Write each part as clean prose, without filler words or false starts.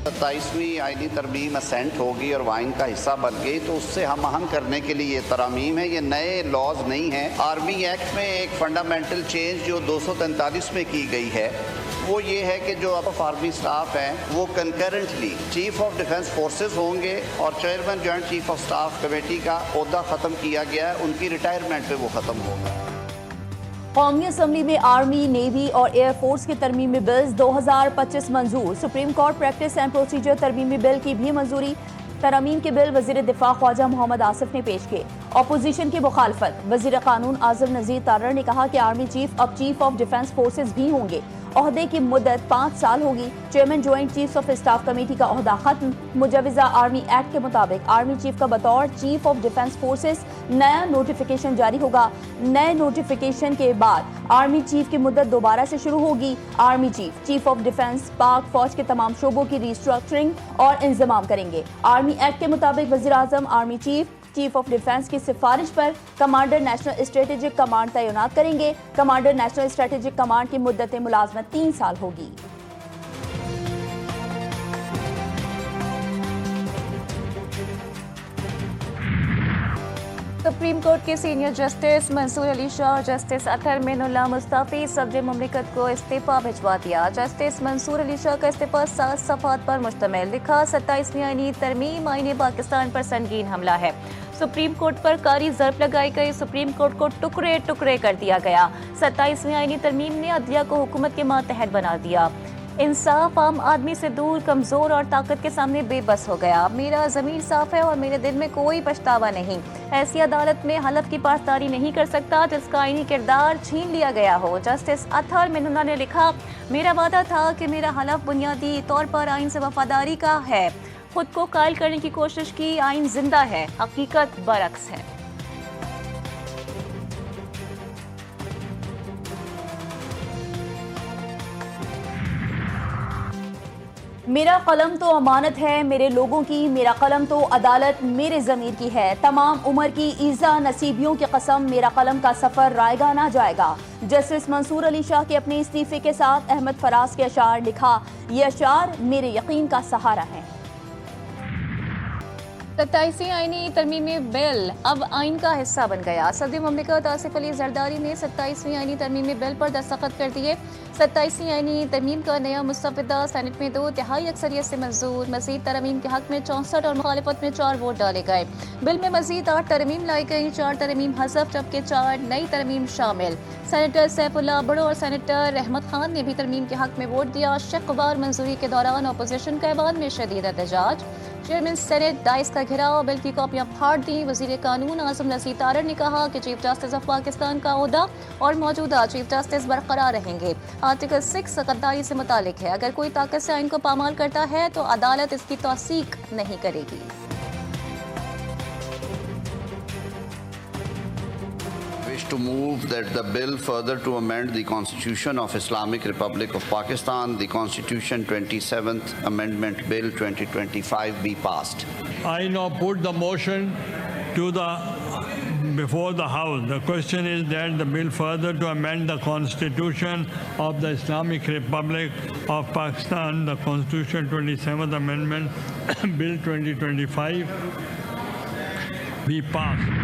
27वीं आईनी तरमीम असेंट होगी और वाइन का हिस्सा बन गई तो उससे हम आहंग करने के लिए ये तरामीम है, ये नए लॉज नहीं हैं। आर्मी एक्ट में एक फंडामेंटल चेंज जो 243 में की गई है वो ये है कि जो अब आर्मी स्टाफ हैं वो concurrently chief of defence forces होंगे और chairman joint chief of staff committee का ओहदा ख़त्म किया गया है, उनकी रिटायरमेंट पे वो ख़त्म होगा। कौमी असम्बली में आर्मी, नेवी और एयरफोर्स की तरमीमी बिल्स 2025 मंजूर। Supreme court practice and procedure तरमीमी बिल की भी मंजूरी। तरमीम के बिल वजीर दिफा ख्वाजा मोहम्मद आसिफ ने पेश किए। अपोजिशन की मुखालफत। वजीर कानून आजम नज़ीर तारर ने कहा कि आर्मी चीफ अब चीफ ऑफ डिफेंस फोर्सेज भी होंगे। ओहदे की मुद्दत 5 साल होगी। Chairman joint chiefs of staff committee का ओहदा खत्म। मुजवजा आर्मी एक्ट के मुताबिक आर्मी चीफ का बतौर चीफ ऑफ डिफेंस फोर्सेस नया नोटिफिकेशन जारी होगा। नए नोटिफिकेशन के बाद आर्मी चीफ की मुद्दत दोबारा से शुरू होगी। Army chief chief of defence पाक फौज के तमाम शोबों की रिस्ट्रक्चरिंग और इंतजाम करेंगे। आर्मी एक्ट के मुताबिक वज़ीर आज़म आर्मी चीफ ऑफ डिफेंस की सिफारिश पर कमांडर नेशनल स्ट्रेटेजिक कमांड तैनात करेंगे। कमांडर नेशनल स्ट्रेटेजिक कमांड की मुद्दत मुलाजमत 3 साल होगी। सुप्रीम कोर्ट के सीनियर जस्टिस मंसूर अली शाह और जस्टिस अतहर मीनुल्लाह मुस्तफ़ी सदर मुमलिकत को इस्तीफा भिजवा दिया। जस्टिस मंसूर अली शाह का इस्तीफा 7 सफ़ात पर मुश्तमिल। लिखा 27वीं आईनी तरमीम आईने पाकिस्तान पर संगीन हमला है। सुप्रीम कोर्ट पर कारी ज़र्ब लगाई गई। सुप्रीम कोर्ट को टुकड़े टुकड़े कर दिया गया। 27वीं आईनी तरमीम ने अदलिया को हुकूमत के मातहत बना दिया। इंसाफ आम आदमी से दूर, कमज़ोर और ताकत के सामने बेबस हो गया। मेरा ज़मीर साफ़ है और मेरे दिल में कोई पछतावा नहीं। ऐसी अदालत में हलफ की पासदारी नहीं कर सकता जिसका आईनी किरदार छीन लिया गया हो। जस्टिस अतहर मीनुल्लाह ने लिखा, मेरा वादा था कि मेरा हलफ बुनियादी तौर पर आइन से वफादारी का है। खुद को कायल करने की कोशिश की। आइन जिंदा है, हकीकत बरक्स है। मेरा कलम तो अमानत है मेरे लोगों की, मेरा कलम तो अदालत मेरे ज़मीर की है। तमाम उम्र की ईज़ा नसीबियों की कसम, मेरा कलम का सफ़र रायगा ना जाएगा। जस्टिस मंसूर अली शाह के अपने इस्तीफे के साथ अहमद फराज के अशार। लिखा, ये अशार मेरे यकीन का सहारा है। 27वीं आईनी तरमीमी बिल अब आइन का हिस्सा बन गया। सदर मुमलिकत आसिफ अली जरदारी ने 27वीं आईनी तरमीमी बिल पर दस्तखत कर दिए। 27वीं आईनी तरमीम का नया मुस्तफिदा सेनेट में 2/3 अक्सरियत से मंजूर। मजीद तरमीम के हक में 64 और मुखालिफत में 4 वोट डाले गए। बिल में मजीद 8 तरमीम लाई गई। 4 तरमीम हज़फ जबकि 4 नई तरमीम शामिल। सेनेटर सैफुल्लाह बड़ो और सेनेटर रहमत खान ने भी तरमीम के हक में वोट दिया। शक़वार मंजूरी के दौरान अपोजिशन के ऐवान में शदीद एहतजाज। चेयरमैन सेनेट डाइस का घेराव, बिल की कॉपियां फाड़ दी। वजीर कानून आजम नज़ीर तारर ने कहा कि चीफ जस्टिस ऑफ पाकिस्तान का ओहदा और मौजूदा चीफ जस्टिस बरकरार रहेंगे। आर्टिकल 6 गद्दारी से मुतालिक है। अगर कोई ताकत से आइन को पामाल करता है तो अदालत इसकी तौसीक नहीं करेगी। To move that the bill further to amend the Constitution of Islamic Republic of Pakistan, the Constitution 27th Amendment Bill 2025 be passed. I now put the motion to the before the House. The question is that the bill further to amend the Constitution of the Islamic Republic of Pakistan, the Constitution 27th Amendment Bill 2025 be passed.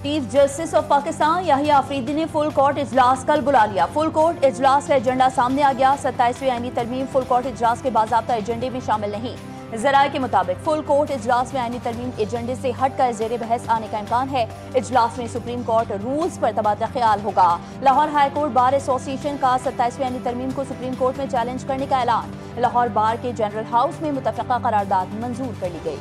Chief justice of Pakistan Yahya Afridi ने full court इजलास कल बुला लिया। Full court इजलास का agenda सामने आ गया। 27वीं आईनी तरमीम फुल कोर्ट इजलास के बाज़ाब्ता एजेंडे में शामिल नहीं। ज़राए के मुताबिक फुल कोर्ट इजलास में आईनी तरमीम एजेंडे से हटकर ज़ेर बहस आने का इम्कान है। इजलास में सुप्रीम कोर्ट रूल्स पर तबादला ख्याल होगा। Lahore high court bar association का 27वीं आईनी तरमीम को सुप्रीम कोर्ट में चैलेंज करने का ऐलान। लाहौर बार के जनरल हाउस में मुतफ़क़ा करारदाद मंजूर कर ली गई।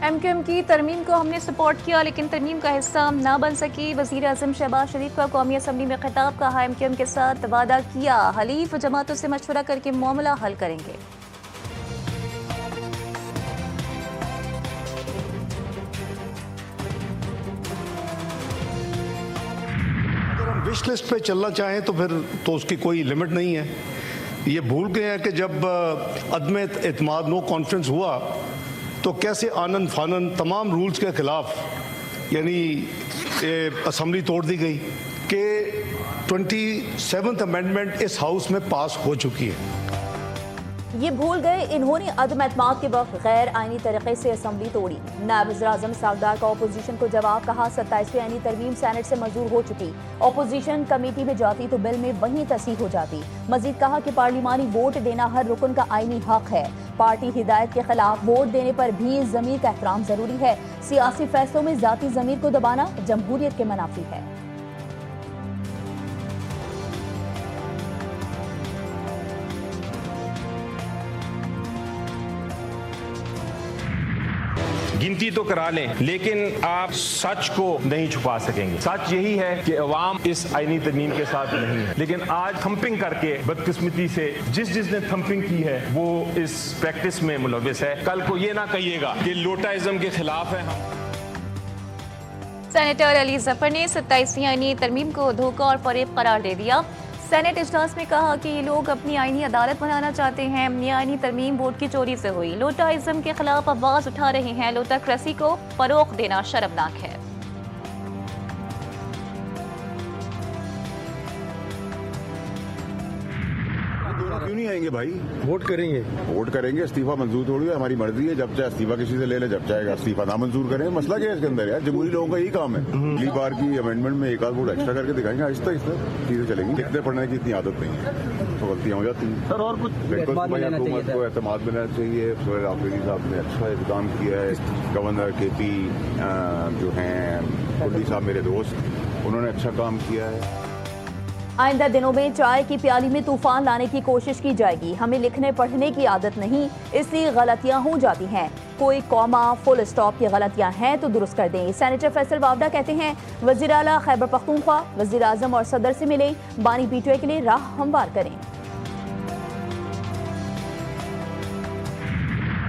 MQM की तरमीम को हमने सपोर्ट किया लेकिन तरमीम का हिस्सा ना बन सकी। वज़ीर आज़म शहबाज शरीफ का कौमी असम्बली में खिताब। कहा, MQM के साथ वादा किया, हलीफ जमातों से मशवरा करके मामला हल करेंगे। अगर हम विश लिस्ट पे चलना चाहें तो फिर तो उसकी कोई लिमिट नहीं है। ये भूल गए हैं कि जब अदम एतमाद नो कॉन्फ्रेंस हुआ तो कैसे आनन फानन तमाम रूल्स के खिलाफ यानी असम्बली तोड़ दी गई कि 27th अमेंडमेंट इस हाउस में पास हो चुकी है। ये भूल गए इन्होंने अदम एतमाद के वक्त गैर आईनी तरीके से असम्बली तोड़ी। नायब वज़ीर-ए-आज़म सागदार का अपोजिशन को जवाब, कहा 27वीं आईनी तरमीम सेनेट से मंजूर हो चुकी, अपोजिशन कमेटी में जाती तो बिल में वहीं तस्दीक हो जाती। मजीद कहा कि पार्लिमानी वोट देना हर रुकन का आईनी हक है। पार्टी हिदायत के खिलाफ वोट देने पर भी ज़मीर का एहतराम जरूरी है। सियासी फैसलों में जाती ज़मीर को दबाना जमहूरियत के मुनाफी है। गिनती तो करा लें, लेकिन आप सच को नहीं छुपा सकेंगे। सच यही है कि अवाम इस आईनी तरमीम के साथ नहीं है, लेकिन आज थंपिंग करके बदकिस्मती से जिसने थंपिंग की है वो इस प्रैक्टिस में मुलविस है। कल को ये ना कहिएगा कि लोटाइज्म के खिलाफ है। सेनेटर अली जफर ने 27वीं आईनी तरमीम को धोखा और फरेब करार दे दिया। सेनेट इजलास में कहा कि ये लोग अपनी आईनी अदालत बनाना चाहते हैं। ये आईनी तरमीम वोट की चोरी से हुई। लोटाइज्म के खिलाफ आवाज उठा रहे हैं। लोटाक्रेसी को फरोग देना शर्मनाक है। क्यों नहीं आएंगे भाई? वोट करेंगे। इस्तीफा मंजूर थोड़ी है, हमारी मर्जी है। जब चाहे इस्तीफा किसी से ले ले, जब चाहेगा इस्तीफा ना मंजूर करें। मसला क्या है इसके अंदर यार? जमहूरी लोगों का यही काम है। अगली बार की अमेंडमेंट में एक आध वोट एक्स्ट्रा करके दिखाएंगे, आहिस्ता आहिस्ता चीजें चलेंगी। लिखते पढ़ने की इतनी आदत नहीं है तो गलतियां हो जाती हैं। सर और कुछ हुकूमत को एतमाद मिलना चाहिए। सोहेल आफरीदी साहब ने अच्छा इंतजाम किया है। गवर्नर KP जो हैं कुल्ली साहब मेरे दोस्त, उन्होंने अच्छा काम किया है। आइंदा दिनों में चाय की प्याली में तूफान लाने की कोशिश की जाएगी। हमें लिखने पढ़ने की आदत नहीं, इसलिए गलतियां हो जाती हैं। कोई कॉमा फुल स्टॉप की गलतियां हैं तो दुरुस्त कर दें। सेनेटर फैसल वावडा कहते हैं वज़ीर आला खैबर पख्तूनख्वा वज़ीर आज़म और सदर से मिले, बानी PTI के लिए राह हमवार करें।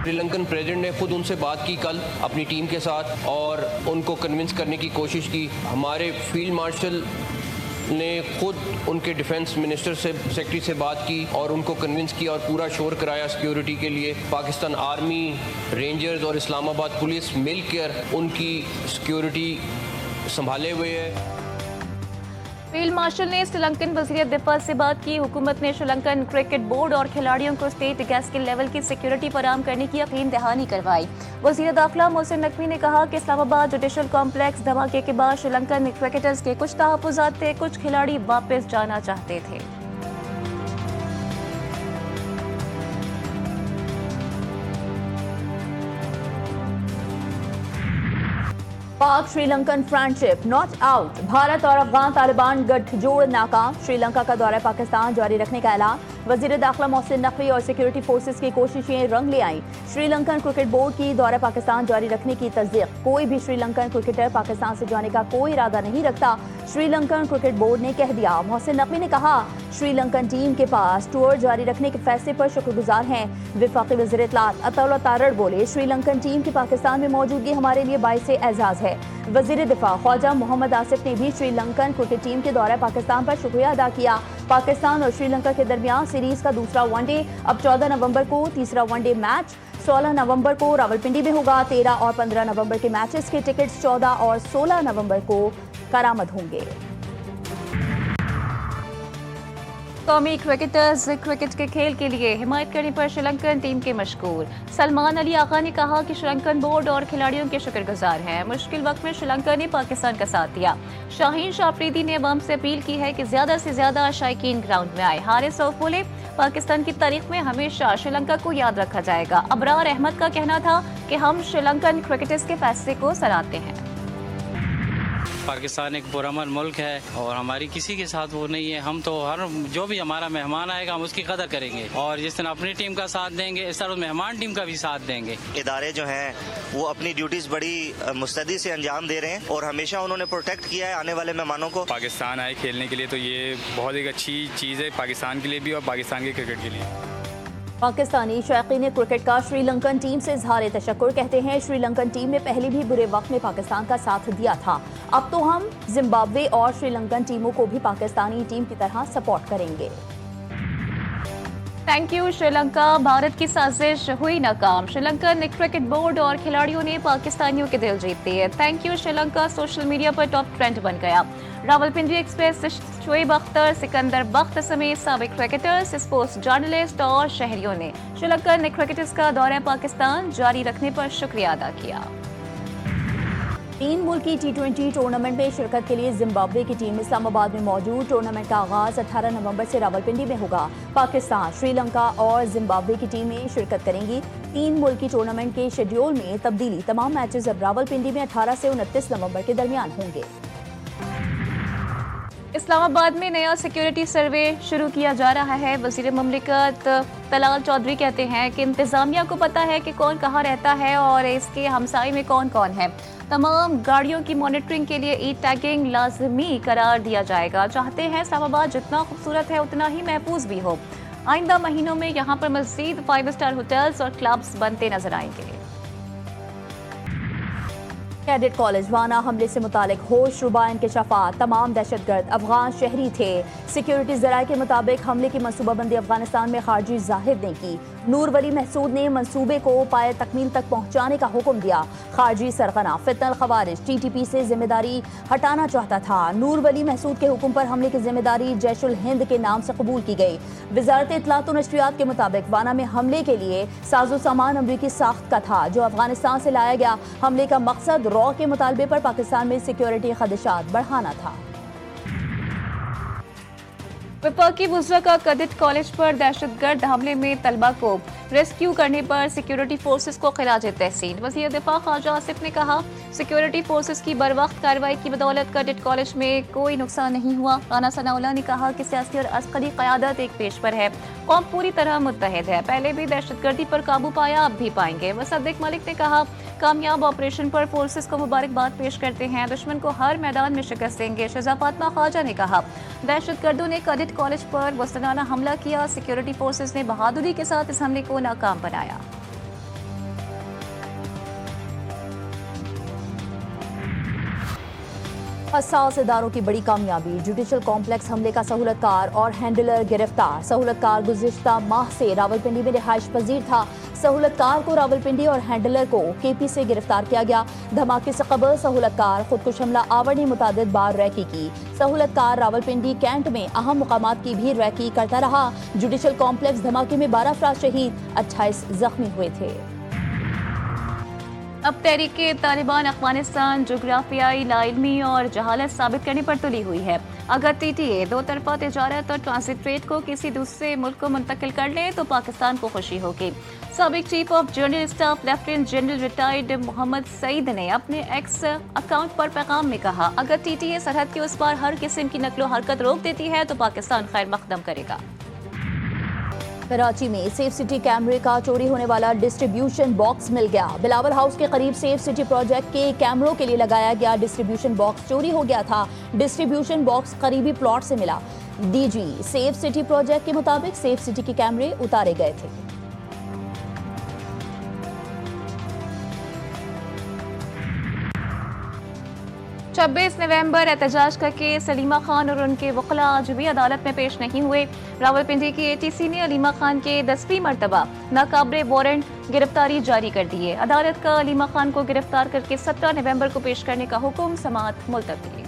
श्रीलंकन प्रेसिडेंट ने खुद उनसे बात की कल अपनी टीम के साथ और उनको कन्विंस करने की कोशिश की। हमारे फील्ड मार्शल ने खुद उनके डिफेंस मिनिस्टर से सेक्रेटरी से बात की और उनको कन्विंस किया और पूरा शोर कराया सिक्योरिटी के लिए। पाकिस्तान आर्मी, रेंजर्स और इस्लामाबाद पुलिस मिलकर उनकी सिक्योरिटी संभाले हुए है। फील्ड मार्शल ने श्रीलंकन वज़ीर दिफा से बात की। हुकूमत ने श्रीलंकन क्रिकेट बोर्ड और खिलाड़ियों को स्टेट गैस्किल लेवल की सिक्योरिटी फराहम करने की यकीन दहानी करवाई। वज़ीर दाखिला मोहसिन नकवी ने कहा कि इस्लामाबाद जुडिशल कॉम्प्लेक्स धमाके के बाद श्रीलंकन क्रिकेटर्स के कुछ तहफ़्फ़ुज़ात थे, कुछ खिलाड़ी वापस जाना चाहते थे। पाक Sri Lankan friendship not out. Bharat और अफगान तालिबान गठजोड़ नाकाम। श्रीलंका का दौरा पाकिस्तान जारी रखने का ऐलान। वज़ीर दाखिला मोहसिन नकवी और सिक्योरिटी फोर्सेस की कोशिशें रंग ले आईं। श्रीलंकन क्रिकेट बोर्ड की दौरा पाकिस्तान जारी रखने की तस्दीक। कोई भी श्रीलंकन क्रिकेटर पाकिस्तान से जाने का कोई इरादा नहीं रखता, श्रीलंकन क्रिकेट बोर्ड ने कह दिया। मोहसिन नकवी ने कहा श्रीलंकन टीम के पास टूर जारी रखने के फैसले पर शुक्रगुजार हैं। वफाकी वज़ीर इत्तलात अताउल्लाह तारड़ बोले श्रीलंकन टीम की पाकिस्तान में मौजूदगी हमारे लिए बाइसे एजाज़ है। वज़ीर दिफा ख्वाजा मोहम्मद आसिफ ने भी श्रीलंकन क्रिकेट टीम के दौरे पाकिस्तान पर शुक्रिया अदा किया। पाकिस्तान और श्रीलंका के दरमियान सीरीज का दूसरा वनडे अब 14 नवंबर को, तीसरा वनडे मैच 16 नवंबर को रावलपिंडी में होगा। 13 और 15 नवंबर के मैचेस के टिकट्स 14 और 16 नवंबर को करामद होंगे। कौमी क्रिकेटर्स क्रिकेट के खेल के लिए हिमायत करने पर श्रीलंकन टीम के मशकूर। सलमान अली आगा ने कहा कि श्रीलंकन बोर्ड और खिलाड़ियों के शुक्रगुजार हैं। मुश्किल वक्त में श्रीलंका ने पाकिस्तान का साथ दिया। शाहीन शाफरीदी ने अवाम से अपील की है कि ज्यादा से ज्यादा शायकीन ग्राउंड में आए। हारिस रऊफ बोले पाकिस्तान की तारीख में हमेशा श्रीलंका को याद रखा जाएगा। अबरार अहमद का कहना था कि हम श्रीलंकन क्रिकेटर्स के फैसले को सराहते हैं। पाकिस्तान एक पुरअमन मुल्क है और हमारी किसी के साथ वो नहीं है। हम तो हर जो भी हमारा मेहमान आएगा हम उसकी कदर करेंगे और जिस दिन अपनी टीम का साथ देंगे इस तरह मेहमान टीम का भी साथ देंगे। इदारे जो हैं वो अपनी ड्यूटीज बड़ी मुस्तैदी से अंजाम दे रहे हैं और हमेशा उन्होंने प्रोटेक्ट किया है आने वाले मेहमानों को। पाकिस्तान आए खेलने के लिए तो ये बहुत एक अच्छी चीज़ है पाकिस्तान के लिए भी और पाकिस्तान के क्रिकेट के लिए। पाकिस्तानी शायकीन क्रिकेट का श्रीलंकन टीम से इज़हार तशक्कुर। कहते हैं श्रीलंकन टीम ने पहले भी बुरे वक्त में पाकिस्तान का साथ दिया था। अब तो हम जिम्बाब्वे और श्रीलंकन टीमों को भी पाकिस्तानी टीम की तरह सपोर्ट करेंगे। Thank you Sri Lanka. भारत की साजिश हुई नाकाम। श्रीलंकन क्रिकेट बोर्ड और खिलाड़ियों ने पाकिस्तानियों के दिल जीत लिए। Thank you Sri Lanka social media पर टॉप ट्रेंड बन गया। रावलपिंडी एक्सप्रेस शोएब अख्तर, सिकंदर बख्त समेत साबिक क्रिकेटर्स, स्पोर्ट्स जर्नलिस्ट और शहरियों ने श्रीलंकन क्रिकेटर्स का दौरा पाकिस्तान जारी रखने पर शुक्रिया अदा किया। 3 मुल्की T20 टूर्नामेंट में शिरकत के लिए जिम्बाब्वे की टीम इस्लामाबाद में मौजूद। टूर्नामेंट का आगाज 18 नवंबर से रावलपिंडी में होगा। पाकिस्तान, श्रीलंका और जिम्बाब्वे की टीमें शिरकत करेंगी। 3 मुल्की टूर्नामेंट के शेड्यूल में तब्दीली। तमाम मैचेस अब रावलपिंडी में 18 से 29 नवंबर के दरमियान होंगे। इस्लामाबाद में नया सिक्योरिटी सर्वे शुरू किया जा रहा है। वजीर ममलिकत तलाल चौधरी कहते हैं कि इंतजामिया को पता है कि कौन कहाँ रहता है और इसके हमसाए में कौन कौन है। तमाम गाड़ियों की मॉनिटरिंग के लिए ई टैगिंग लाजमी करार दिया जाएगा। चाहते हैं इस्लामाबाद जितना खूबसूरत है उतना ही महफूज भी हो। आइंदा महीनों में यहाँ पर मजीद 5 स्टार होटल्स और क्लब्स बनते नजर आएंगे। कैडेट कॉलेज वाना हमले से मुतालिक होश रुबा इंकशाफात। तमाम दहशतगर्द अफगान शहरी थे। सिक्योरिटी जराये के मुताबिक हमले की मनसूबाबंदी अफगानिस्तान में खारजी जाहिद ने की। नूर वली महसूद ने मंसूबे को पाए तकमील तक पहुंचाने का हुक्म दिया। खारजी सरगना फितनल खवारिज TTP से जिम्मेदारी हटाना चाहता था। नूर वली महसूद के हुक्म पर हमले की जिम्मेदारी जैशुल हिंद के नाम से कबूल की गई। वजारत इत्तलात व नशरियात के मुताबिक वाना में हमले के लिए साजो सामान अमरीकी साख्त का था जो अफगानिस्तान से लाया गया। हमले का मकसद रॉ के मुतालबे पर पाकिस्तान में सिक्योरिटी खदशात बढ़ाना था। विपाकी बुज़रा का कैडेट कॉलेज पर दहशतगर्द हमले में तलबा को रेस्क्यू करने पर सिक्योरिटी फोर्सेस को खिराज तहसीन। वज़ीर दिफा ख्वाजा आसिफ ने कहा, सिक्योरिटी फोर्सेस की बरवक्त कार्रवाई की बदौलत कैडेट कॉलेज में कोई नुकसान नहीं हुआ। राना सनाउल्लाह ने कहा कि सियासी और अस्करी क़यादत एक पेश पर है। कौम पूरी तरह मुत्तहिद है। पहले भी दहशतगर्दी पर काबू पाया, अब भी पाएंगे। मुसद्दिक मलिक ने कहा, कामयाब ऑपरेशन पर फोर्सेस को मुबारकबाद पेश करते हैं। दुश्मन को हर मैदान में शिकस्त देंगे। शहज़ा फातिमा ख्वाजा ने कहा, दहशतगर्दों ने कैडेट कॉलेज पर वस्तनाना हमला किया। सिक्योरिटी फोर्सेस ने बहादुरी के साथ इस हमले को नाकाम बनाया। हसास इदारों की बड़ी कामयाबी। जुडिशल कॉम्प्लेक्स हमले का सहूलतकार और हैंडलर गिरफ्तार। सहूलतकार गुज़िश्ता माह से रावलपिंडी में रिहाइश पजीर था। सहूलतकार को रावलपिंडी और हैंडलर को KP से गिरफ्तार किया गया। धमाके से कबल सहूलतकार खुदकुश हमला आवर ने मुतादिद बार रैकी की। सहूलतकार रावलपिंडी कैंट में अहम मुकामात की भी रैकी करता रहा। जुडिशल कॉम्प्लेक्स धमाके में 12 अफराद शहीद, 28 जख्मी हुए थे। अब तहरीके तालिबान अफगानिस्तान जोग्राफियाई लाइलमी और जहालत साबित करने पर तुली हुई है। अगर TTA दो तरफा तिजारत और ट्रांजिट ट्रेड को किसी दूसरे मुल्क को मुंतकिल कर ले तो पाकिस्तान को खुशी होगी। साबिक chief of general staff lieutenant general retired Mohammad Saeed ने अपने एक्स अकाउंट पर पैगाम में कहा, अगर TTA सरहद के उस पार हर किस्म की नकलो हरकत रोक देती है तो पाकिस्तान खैर मकदम करेगा। कराची में सेफ सिटी कैमरे का चोरी होने वाला डिस्ट्रीब्यूशन बॉक्स मिल गया। बिलावल हाउस के करीब सेफ सिटी प्रोजेक्ट के कैमरों के लिए लगाया गया डिस्ट्रीब्यूशन बॉक्स चोरी हो गया था। डिस्ट्रीब्यूशन बॉक्स करीबी प्लॉट से मिला। DG सेफ सिटी प्रोजेक्ट के मुताबिक सेफ सिटी के कैमरे उतारे गए थे। 26 नवंबर एहतजाज करके सलीमा खान और उनके वकला आज भी अदालत में पेश नहीं हुए। रावलपिंडी की ATC ने अलीमा खान के 10वीं मरतबा नाकाबिले वारंट गिरफ्तारी जारी कर दी है। अदालत का अलीमा खान को गिरफ्तार करके 17 नवंबर को पेश करने का हुक्म, समाअत मुलतवी।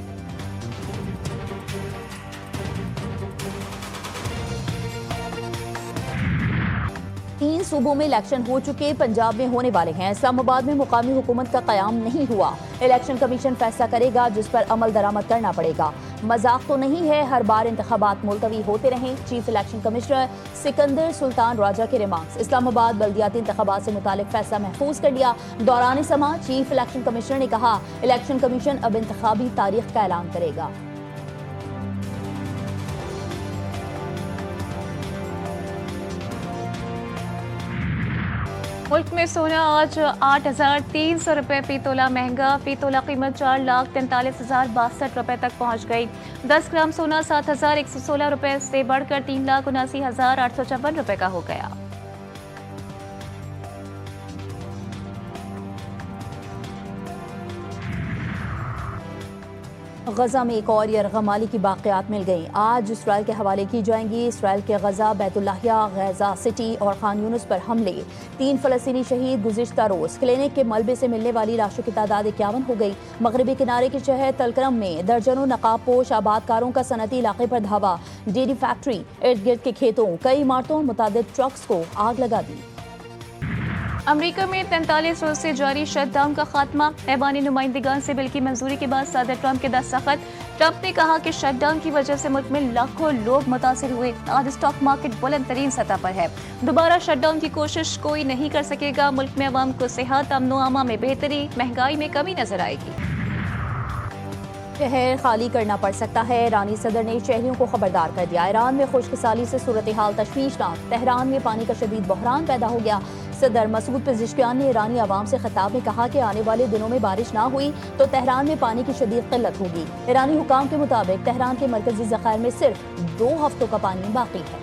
3 सूबों में इलेक्शन हो चुके, पंजाब में होने वाले हैं। इस्लामाबाद में मुकामी हुकूमत का क़याम नहीं हुआ। इलेक्शन कमीशन फैसला करेगा जिस पर अमल दरामद करना पड़ेगा। मजाक तो नहीं है, हर बार इंतखाबात मुलतवी होते रहें। Chief election commissioner Sikandar Sultan Raja के रिमार्क्स। इस्लामाबाद बल्दियाती इंतखाबात से मुतालिक फैसला महफूज कर लिया। दौरान समा चीफ इलेक्शन कमिश्नर ने कहा, इलेक्शन कमीशन अब इंतखाबी तारीख का ऐलान करेगा। मुल्क में सोना आज 8,300 रुपये फी तोला महंगा। फी तोला कीमत 4,43,062 रुपये तक पहुंच गई। 10 ग्राम सोना 7,116 रुपये से बढ़कर 3,79,854 रुपये का हो गया। गजा में एक और यरगमाली की बाक़ियात मिल गई। आज इसराइल के हवाले की जाएंगी। इसराइल के गजा, बैतुल्लाहिया, गजा सिटी और खान यूनुस पर हमले, 3 फ़लस्तीनी शहीद। गुज़िश्ता रोज़ क्लिनिक के मलबे से मिलने वाली लाशों की तादाद 51 हो गई। मगरबी किनारे के शहर तलकरम में दर्जनों नकाबपोश आबादकारों का सनती इलाके पर धावा। डेयरी फैक्ट्री, इर्द गिर्द के खेतों, कई इमारतों और मुतादिद ट्रक्स को आग लगा दी। अमेरिका में 43 रोज से जारी शटडाउन का खात्मा। ऐवानी नुमाइंदगान से बिल की मंजूरी के बाद सदर ट्रंप के दस्तखत। ट्रंप ने कहा कि शटडाउन की वजह से मुल्क में लाखों लोग मुतासिर हुए। आज स्टॉक मार्केट बुलंद तरीन सतह पर है। दोबारा शटडाउन की कोशिश कोई नहीं कर सकेगा। मुल्क में अवाम को सेहत, अमनो अमा में बेहतरी, महंगाई में कमी नजर आएगी। शहर खाली करना पड़ सकता है। ईरानी सदर ने शहरियों को खबरदार कर दिया। ईरान में खुश्क साली से सूरत हाल तशवीशनाक। तेहरान में पानी का शदीद बहरान पैदा हो गया। सदर मसूद पेज़ेश्कियान ने ईरानी आवाम से खिताब में कहा कि आने वाले दिनों में बारिश ना हुई तो तेहरान में पानी की शदीद किल्लत होगी। ईरानी हुकाम के मुताबिक तेहरान के मरकजी ज़खायर में सिर्फ 2 हफ्तों का पानी बाकी है।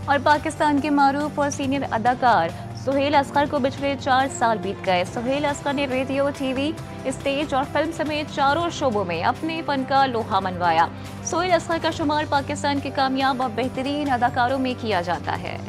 और पाकिस्तान के मारूफ और सीनियर अदाकार सुहेल असगर को पिछले 4 साल बीत गए। सुहेल असगर ने रेडियो, टीवी, स्टेज और फिल्म समेत चारों शोबों में अपने फन का लोहा मनवाया। सुहेल असगर का शुमार पाकिस्तान के कामयाब और बेहतरीन अदाकारों में किया जाता है।